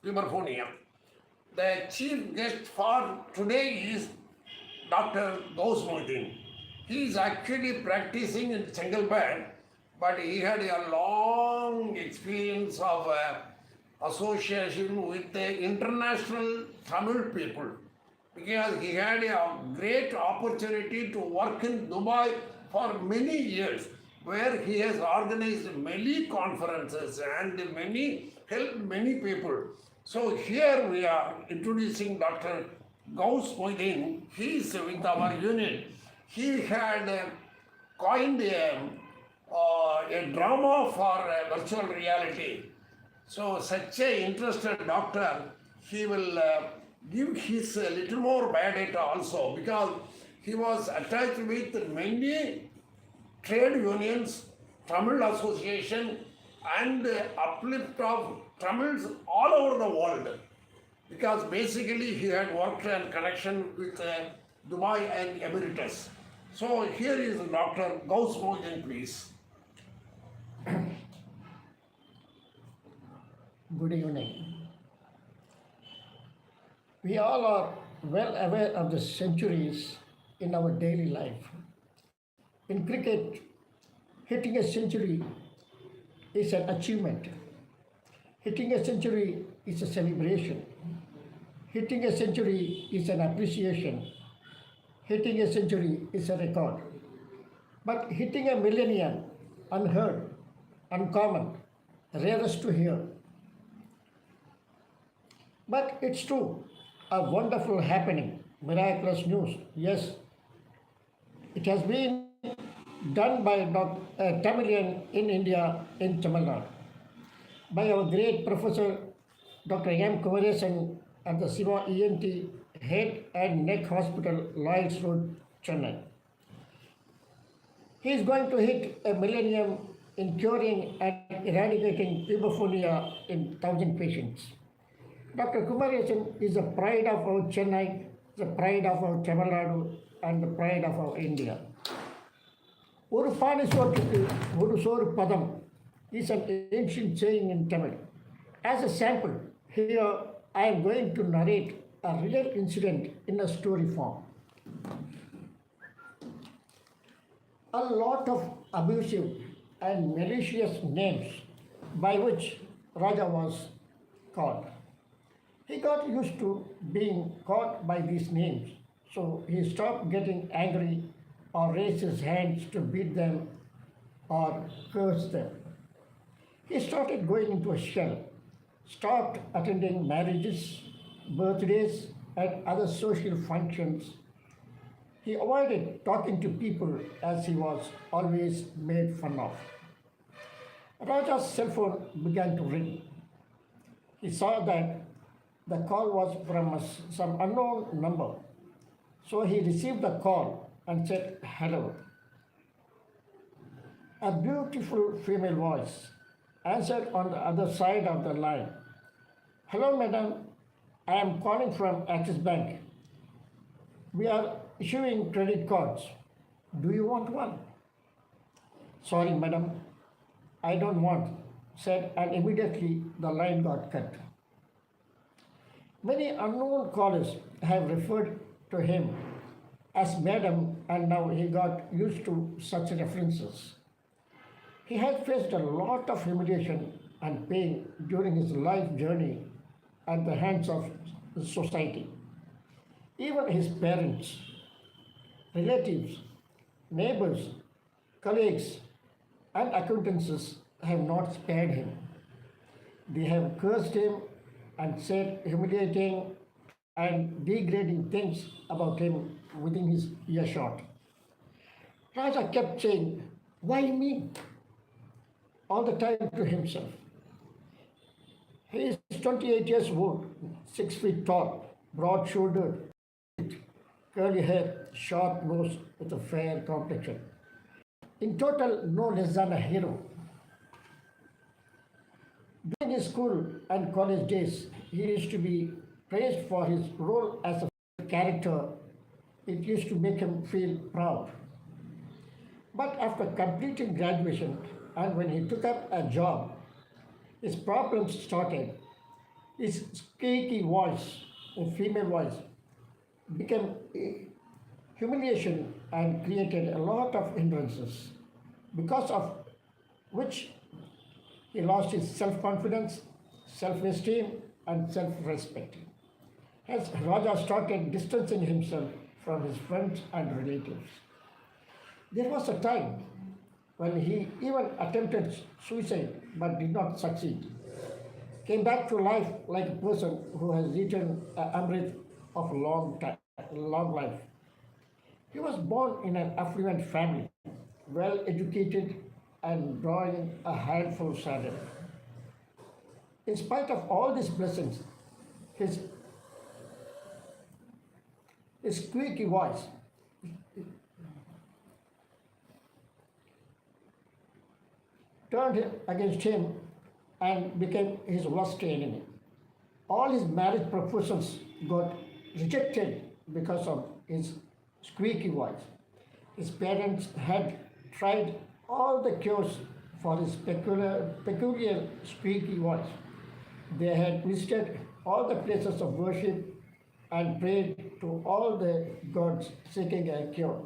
Puberphonia. The chief guest for today is Dr. Gauss. He is actually practicing in Chengalpet, but he had a long experience of association with the international Tamil people because he had a great opportunity to work in Dubai for many years, where he has organized many conferences and helped many people. So here we are introducing Dr. Gauss. He is with our unit. He had coined a drama for virtual reality. So such a interested doctor, he will give his little more biodata also because he was attached with many trade unions, Tamil Association and uplift of Tamils all over the world. Because basically he had worked in connection with Dubai and Emirates. So here is Dr. Gauss, please. Good evening. We all are well aware of the centuries in our daily life. In cricket, hitting a century is an achievement. Hitting a century is a celebration. Hitting a century is an appreciation. Hitting a century is a record. But hitting a millennium, unheard, uncommon, rarest to hear. But it's true, a wonderful happening, miraculous news. Yes, it has been done by a Tamilian in India, in Tamil Nadu, by our great professor, Dr. M. Kumaresan at the Siva ENT Head and Neck Hospital, Lloyds Road, Chennai. He is going to hit a millennium in curing and eradicating puberphonia in 1,000 patients. Dr. Kumaresan is the pride of our Chennai, the pride of our Tamil Nadu, and the pride of our India. ஒரு பானை சோற்றுக்கு ஒரு சோறு பதம் is an ancient saying in Tamil. As a sample, here I am going to narrate a real incident in a story form. A lot of abusive and malicious names by which Raja was called. He got used to being called by these names, so he stopped getting angry or raised his hands to beat them or curse them. He started going into a shell, stopped attending marriages, birthdays, and other social functions. He avoided talking to people as he was always made fun of. Raja's cell phone began to ring. He saw that the call was from some unknown number. So he received the call and said, "Hello." A beautiful female voice answered on the other side of the line. "Hello, madam. I am calling from Axis Bank. We are issuing credit cards. Do you want one?" "Sorry, madam. I don't want," said, and immediately the line got cut. Many unknown callers have referred to him as madam, and now he got used to such references. He had faced a lot of humiliation and pain during his life journey at the hands of society. Even his parents, relatives, neighbors, colleagues, and acquaintances have not spared him. They have cursed him and said humiliating and degrading things about him within his earshot. Raja kept saying, "Why me?" all the time to himself. He is 28 years old, 6 feet tall, broad-shouldered, curly hair, sharp nose with a fair complexion. In total, no less than a hero. During his school and college days, he used to be praised for his role as a character. It used to make him feel proud. But after completing graduation and when he took up a job, his problems started. His squeaky voice, a female voice, became a humiliation and created a lot of hindrances, because of which he lost his self confidence, self esteem, and self respect. Hence, Raja started distancing himself from his friends and relatives. There was a time when he even attempted suicide but did not succeed. Came back to life like a person who has eaten amrit of long life. He was born in an affluent family, well educated and drawing a handful salary. In spite of all these blessings, his, his squeaky voice turned against him and became his worst enemy. All his marriage proposals got rejected because of his squeaky voice. His parents had tried all the cures for his peculiar squeaky voice. They had visited all the places of worship and prayed to all the gods seeking a cure.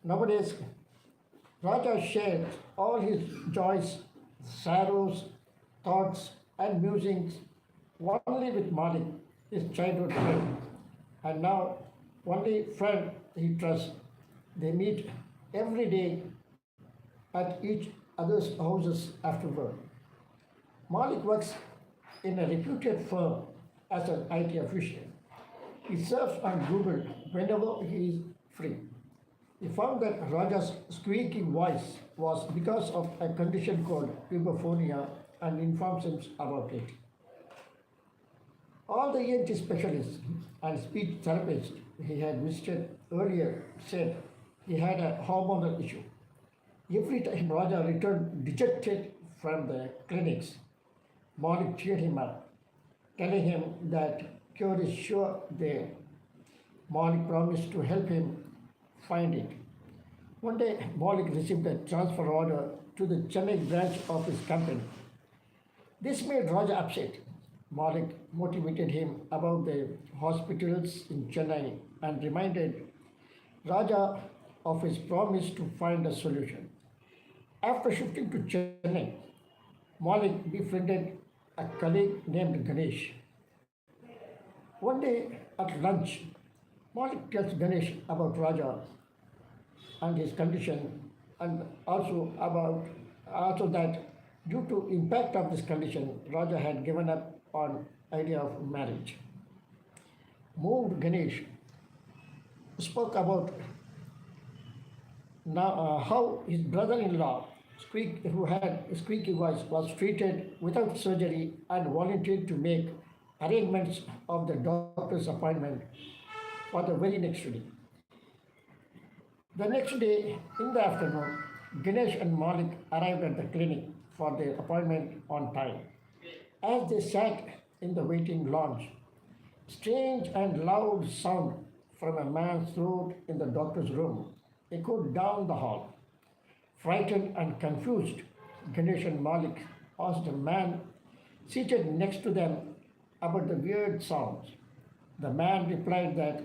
Nowadays, Raja shared all his joys, sorrows, thoughts, and musings only with Malik, his childhood friend, and now only friend he trusts. They meet every day at each other's houses after work. Malik works in a reputed firm as an IT official. He surfs on Google whenever he is free. He found that Raja's squeaky voice was because of a condition called puberphonia and informs him about it. All the ENT specialists and speech therapists he had visited earlier said he had a hormonal issue. Every time Raja returned dejected from the clinics, Malik cheered him up, telling him that cure is sure there. Malik promised to help him find it. One day, Malik received a transfer order to the Chennai branch of his company. This made Raja upset. Malik motivated him about the hospitals in Chennai and reminded Raja of his promise to find a solution. After shifting to Chennai, Malik befriended a colleague named Ganesh. One day at lunch, Malik tells Ganesh about Raja and his condition, and also that due to impact of this condition, Raja had given up on idea of marriage. Moved, Ganesh spoke about how his brother-in-law, who had a squeaky voice, was treated without surgery and volunteered to make arrangements of the doctor's appointment for the very next day. The next day, in the afternoon, Ganesh and Malik arrived at the clinic for their appointment on time. As they sat in the waiting lounge, strange and loud sound from a man's throat in the doctor's room echoed down the hall. Frightened and confused, Ganesh and Malik asked the man seated next to them about the weird sounds. The man replied that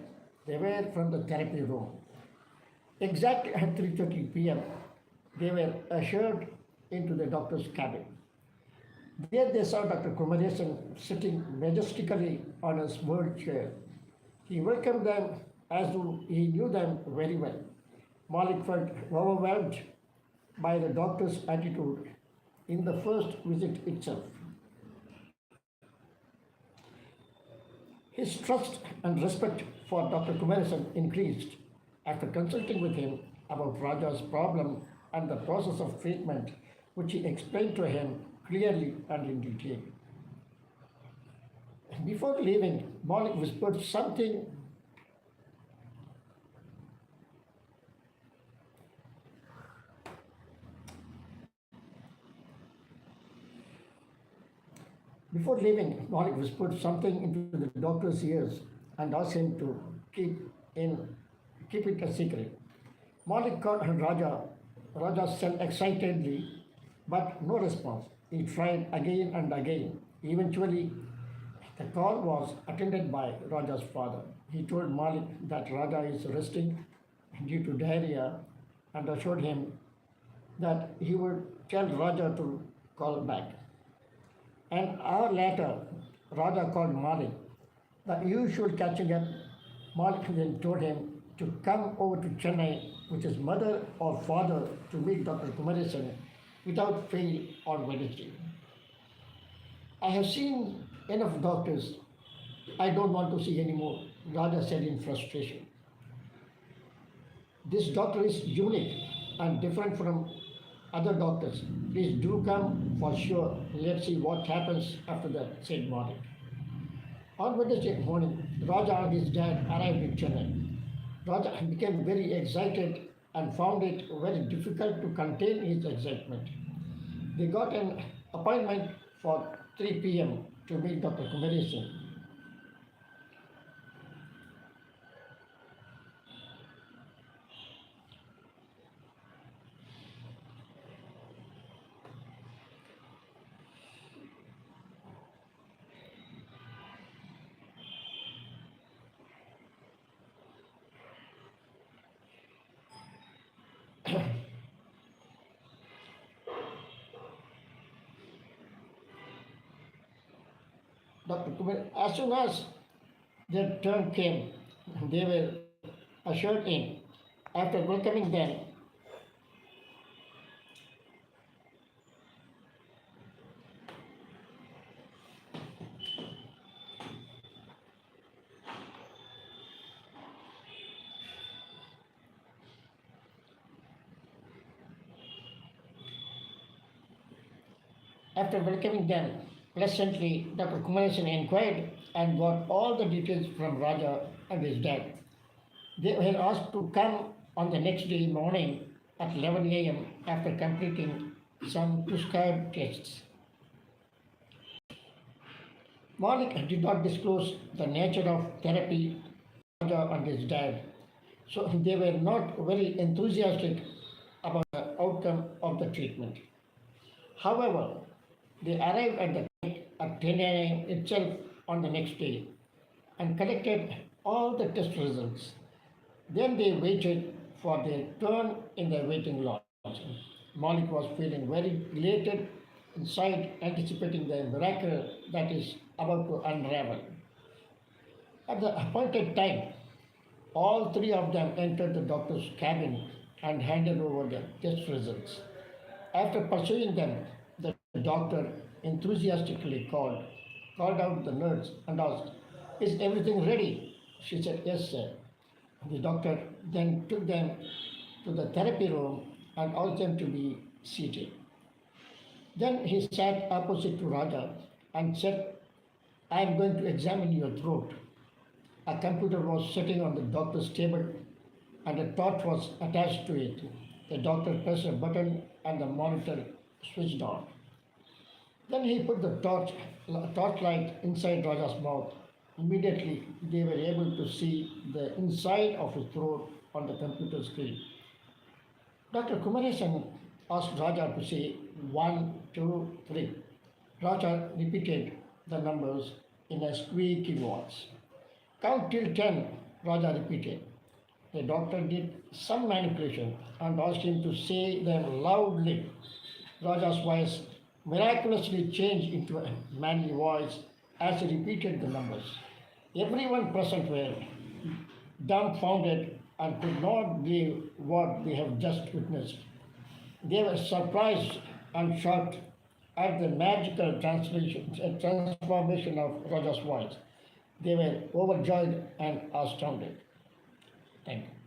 they were from the therapy room. Exactly at 3:30 p.m., they were ushered into the doctor's cabin. There they saw Dr. Kumaresan sitting majestically on his world chair. He welcomed them as though he knew them very well. Malik felt overwhelmed by the doctor's attitude in the first visit itself. His trust and respect for Dr. Kumaresan increased after consulting with him about Raja's problem and the process of treatment, which he explained to him clearly and in detail. Before leaving, Malik whispered something Before leaving, Malik whispered something into the doctor's ears and asked him to keep it a secret. Malik called Raja. Raja said excitedly, but no response. He tried again and again. Eventually, The call was attended by Raja's father. He told Malik that Raja is resting due to diarrhea and assured him that he would tell Raja to call back. An hour later, Raja called Malik. The usual catching up, Malik then told him to come over to Chennai with his mother or father to meet Dr. Kumaresan without fail on Wednesday. I have seen enough doctors. I don't want to see any more, Raja said in frustration. This doctor is unique and different from other doctors. Please do come for sure. Let's see what happens after that, said Malik. On Wednesday morning, Raja and his dad arrived in Chennai. Raja became very excited and found it very difficult to contain his excitement. They got an appointment for 3 p.m. to meet Dr. Kumaresan. Dr. Kumar, as soon as their turn came, they were ushered in. After welcoming them, pleasantly, Dr. Kumaresan inquired and got all the details from Raja and his dad. They were asked to come on the next day morning at 11 a.m. after completing some prescribed tests. Malik did not disclose the nature of therapy to Raja and his dad, so they were not very enthusiastic about the outcome of the treatment. However, they arrived at the clinic at 10 a.m. itself on the next day and collected all the test results. Then they waited for their turn in the waiting lodge. Malik was feeling very elated inside, anticipating the miracle that is about to unravel. At the appointed time, all three of them entered the doctor's cabin and handed over the test results. After pursuing them, the doctor enthusiastically called out the nurse and asked, "Is everything ready?" She said, "Yes, sir." The doctor then took them to the therapy room and asked them to be seated. Then he sat opposite to Raja and said, "I am going to examine your throat." A computer was sitting on the doctor's table and a torch was attached to it. The doctor pressed a button and the monitor switched on. Then he put the torchlight inside Raja's mouth. Immediately, they were able to see the inside of his throat on the computer screen. Dr. Kumaresan asked Raja to say 1, 2, 3. Raja repeated the numbers in a squeaky voice. "Count till 10, Raja repeated. The doctor did some manipulation and asked him to say them loudly. Raja's voice miraculously changed into a manly voice as he repeated the numbers. Everyone present were dumbfounded and could not believe what they have just witnessed. They were surprised and shocked at the magical transformation of Raja's voice. They were overjoyed and astounded. Thank you.